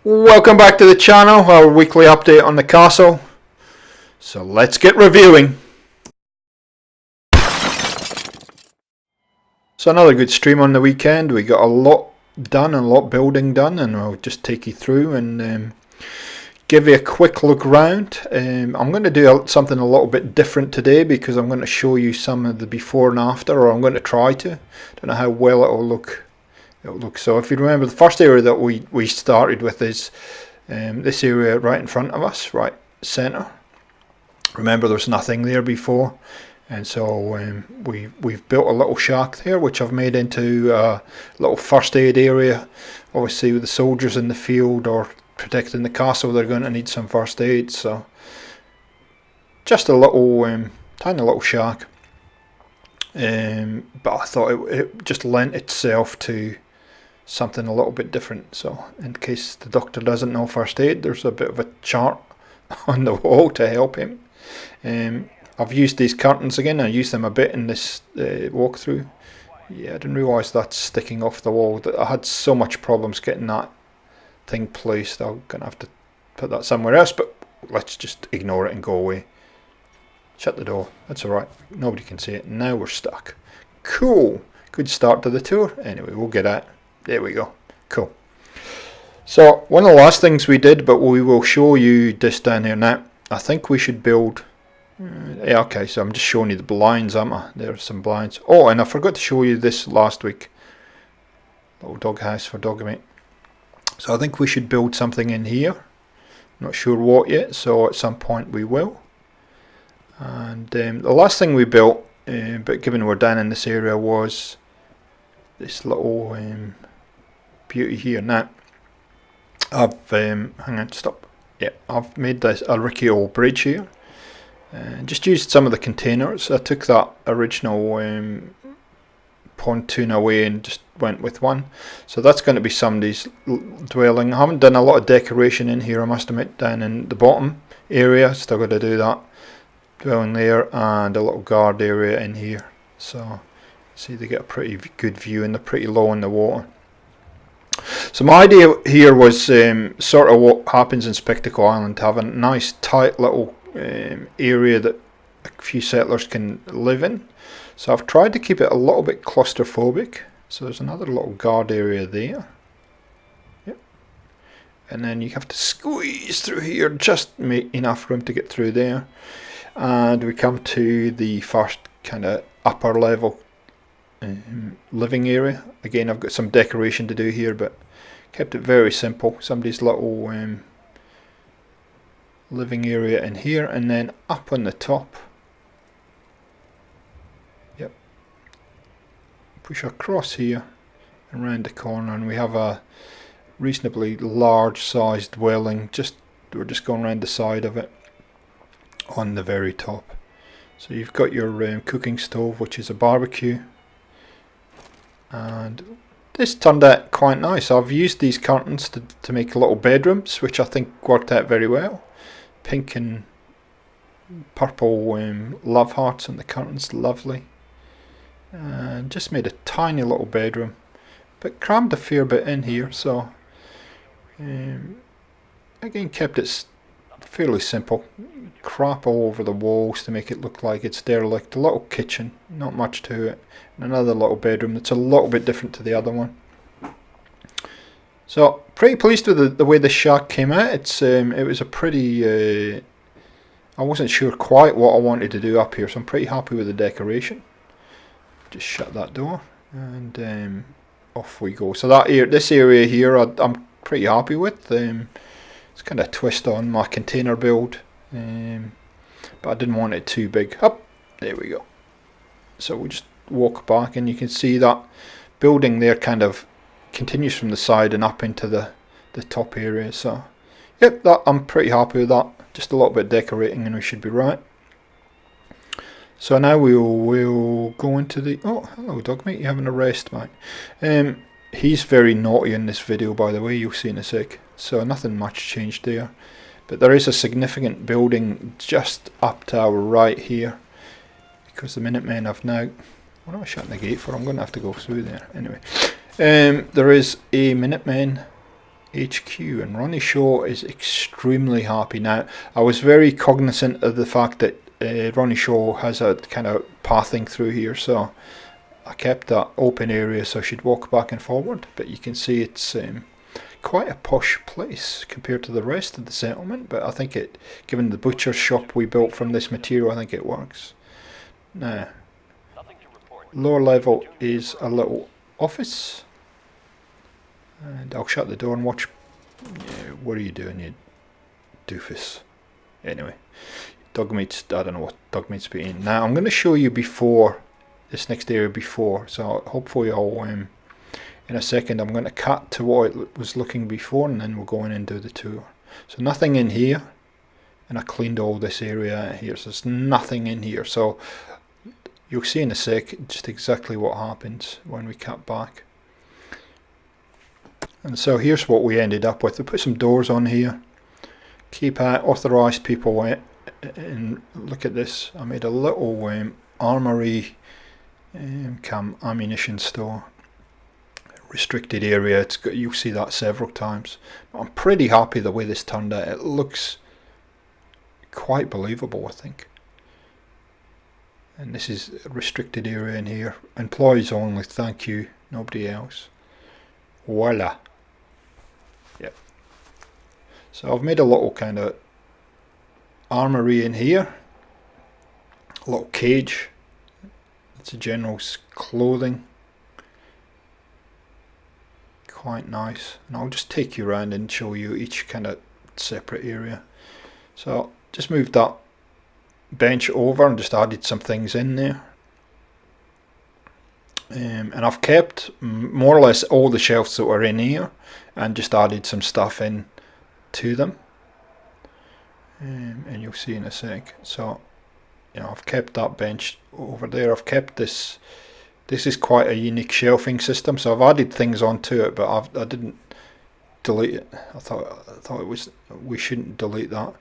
Welcome back to the channel, our weekly update on the castle. So let's get reviewing. So another good stream on the weekend. We got a lot done, a lot building done, and I'll just take you through and give you a quick look around. I'm going to do something a little bit different today because I'm going to show you some of the before and after, or I'm going to try to. Don't know how well it'll look. So if you remember, the first area that we started with is this area right in front of us, right center. Remember, there's nothing there before, and so we've built a little shack there, which I've made into a little first aid area. Obviously, with the soldiers in the field or protecting the castle, they're going to need some first aid. So just a little tiny little shack, but I thought it just lent itself to something a little bit different. So in case the doctor doesn't know first aid, there's a bit of a chart on the wall to help him. I've used these curtains again. I used them a bit in this walkthrough. Yeah, I didn't realise that's sticking off the wall. I had so much problems getting that thing placed. I'm going to have to put that somewhere else, but let's just ignore it and go away. Shut the door. That's alright. Nobody can see it. Now we're stuck. Cool. Good start to the tour. Anyway, we'll get at it. There we go. Cool. So one of the last things we did, but we will show you this down here now. I think we should build. Yeah, okay, so I'm just showing you the blinds, aren't I? There's some blinds. Oh, and I forgot to show you this last week. Little dog house for Dogmeat. So I think we should build something in here. Not sure what yet, so at some point we will. And the last thing we built, but given we're down in this area, was this little beauty here. Now I've hang on, stop. Yeah, I've made this a rickety old bridge here. Just used some of the containers. I took that original pontoon away and just went with one. So that's going to be somebody's dwelling. I haven't done a lot of decoration in here, I must admit, down in the bottom area. Still got to do that. Dwelling there, and a little guard area in here. So see, they get a pretty good view, and they're pretty low in the water. So my idea here was sort of what happens in Spectacle Island, to have a nice tight little area that a few settlers can live in. So I've tried to keep it a little bit claustrophobic. So there's another little guard area there. Yep. And then you have to squeeze through here, just make enough room to get through there. And we come to the first kind of upper level living area. Again, I've got some decoration to do here, but kept it very simple. Somebody's little living area in here, and then up on the top, yep, push across here and round the corner, and we have a reasonably large sized dwelling. We're just going around the side of it on the very top. So you've got your cooking stove, which is a barbecue. And this turned out quite nice. I've used these curtains to make little bedrooms, which I think worked out very well. Pink and purple love hearts on the curtains, lovely. And just made a tiny little bedroom, but crammed a fair bit in here. So again, kept it fairly simple. Crap all over the walls to make it look like it's derelict. A little kitchen, not much to it, and another little bedroom that's a little bit different to the other one. So pretty pleased with the way the shack came out. It was a pretty I wasn't sure quite what I wanted to do up here, so I'm pretty happy with the decoration. Just shut that door, and off we go. So this area here I'm pretty happy with. It's kind of a twist on my container build, but I didn't want it too big. Up, there we go. So we just walk back, and you can see that building there kind of continues from the side and up into the top area. So yep, I'm pretty happy with that. Just a little bit of decorating and we should be right. So now we'll go into the... Oh, hello Dogmeat, you having a rest, mate? He's very naughty in this video, by the way, you'll see in a sec. So nothing much changed there. But there is a significant building just up to our right here, because the Minutemen have now... What am I shutting the gate for? I'm going to have to go through there. Anyway, there is a Minutemen HQ, and Ronnie Shaw is extremely happy now. I was very cognizant of the fact that Ronnie Shaw has a kind of pathing through here, so I kept that open area so she'd walk back and forward, but you can see it's quite a posh place compared to the rest of the settlement, but I think it, given the butcher's shop we built from this material, I think it works. Now, lower level is a little office, and I'll shut the door and watch. Yeah, what are you doing, you doofus? Anyway, dog meat's, I don't know what dog meat's been. Now I'm going to show you before, this next area before, so hopefully I'll in a second I'm going to cut to what it was looking before, and then we'll go in and do the tour. So nothing in here, and I cleaned all this area out here, so there's nothing in here. So you'll see in a sec just exactly what happens when we cut back. And so here's what we ended up with. We put some doors on here, keep authorised people in, and look at this. I made a little armoury cam ammunition store. Restricted area, it's got, you'll see that several times. But I'm pretty happy the way this turned out. It looks quite believable, I think. And this is a restricted area in here. Employees only, thank you, nobody else. Voila. Yep. So I've made a little kind of armory in here. A little cage. It's a general's clothing. Quite nice. And I'll just take you around and show you each kind of separate area. So just moved that bench over and just added some things in there. And I've kept more or less all the shelves that were in here and just added some stuff in to them. And you'll see in a sec. So, you know, I've kept that bench over there. I've kept this. This is quite a unique shelving system. So I've added things onto it, but I didn't delete it. I thought it was, we shouldn't delete that.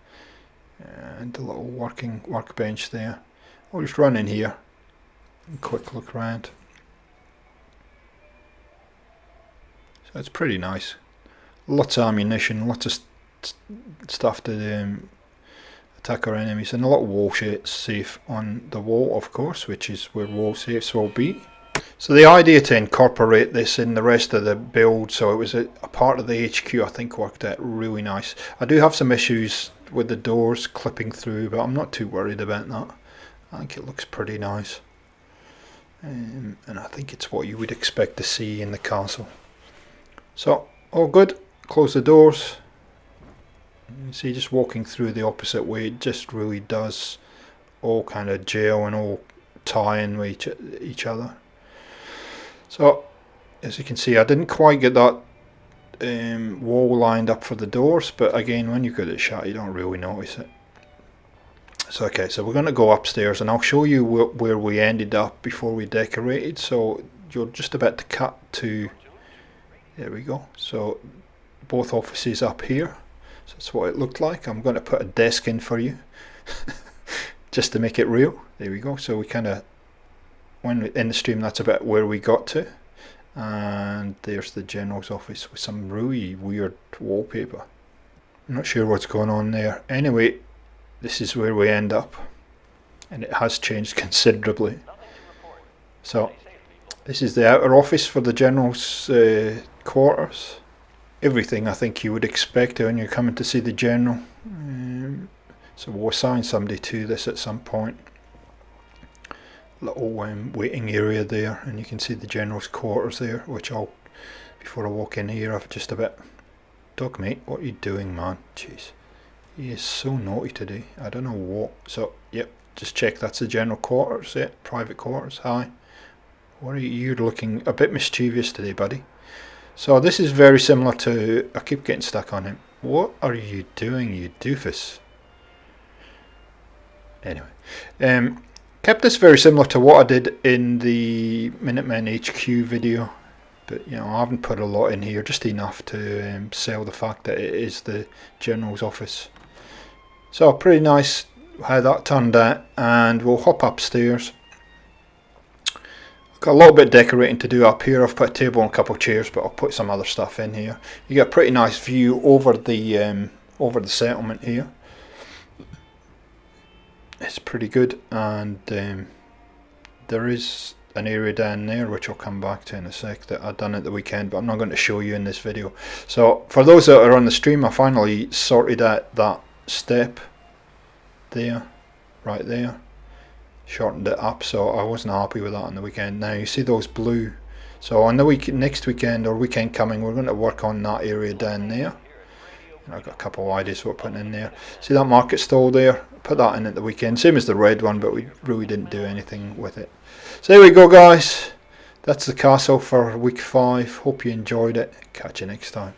And a little workbench there. I'll just run in here and quick look around. So it's pretty nice. Lots of ammunition, lots of stuff to attack our enemies, and a little wall safe on the wall, of course, which is where wall safes will be. So the idea to incorporate this in the rest of the build, so it was a part of the HQ, I think worked out really nice. I do have some issues with the doors clipping through, but I'm not too worried about that. I think it looks pretty nice, and I think it's what you would expect to see in the castle. So all good. Close the doors. You see, just walking through the opposite way, it just really does all kind of gel and all tie in with each other. So as you can see, I didn't quite get that wall lined up for the doors, but again, when you get it shut, you don't really notice it. So okay, so we're going to go upstairs and I'll show you where we ended up before we decorated. So you're just about to cut to, there we go, so both offices up here. So that's what it looked like. I'm going to put a desk in for you just to make it real. There we go. So we kind of, when in the stream, that's about where we got to. And there's the general's office with some really weird wallpaper. I'm not sure what's going on there. Anyway, this is where we end up, and it has changed considerably. So this is the outer office for the general's quarters. Everything I think you would expect when you're coming to see the general. So we'll assign somebody to this at some point. Little waiting area there, and you can see the general's quarters there, which I'll, before I walk in here, I've just a bit. Dog mate, what are you doing, man? Jeez, he is so naughty today. I don't know what. So yep, just check that's the general quarters. Yeah, private quarters. Hi. What are you? You're looking a bit mischievous today, buddy. So this is very similar to, I keep getting stuck on him. What are you doing, you doofus? Anyway, kept this very similar to what I did in the Minutemen HQ video, but you know, I haven't put a lot in here, just enough to sell the fact that it is the general's office. So pretty nice how that turned out, and we'll hop upstairs. I've got a little bit of decorating to do up here. I've put a table and a couple of chairs, but I'll put some other stuff in here. You get a pretty nice view over the settlement here. It's pretty good, and there is an area down there which I'll come back to in a sec that I've done at the weekend, but I'm not going to show you in this video. So for those that are on the stream, I finally sorted out that step there, right there, shortened it up, so I wasn't happy with that on the weekend. Now you see those blue, so on the next weekend or weekend coming, we're going to work on that area down there. And I've got a couple of ideas we're putting in there. See that market stall there? Put that in at the weekend, same as the red one, but we really didn't do anything with it. So there we go, guys. That's the castle for week 5. Hope you enjoyed it. Catch you next time.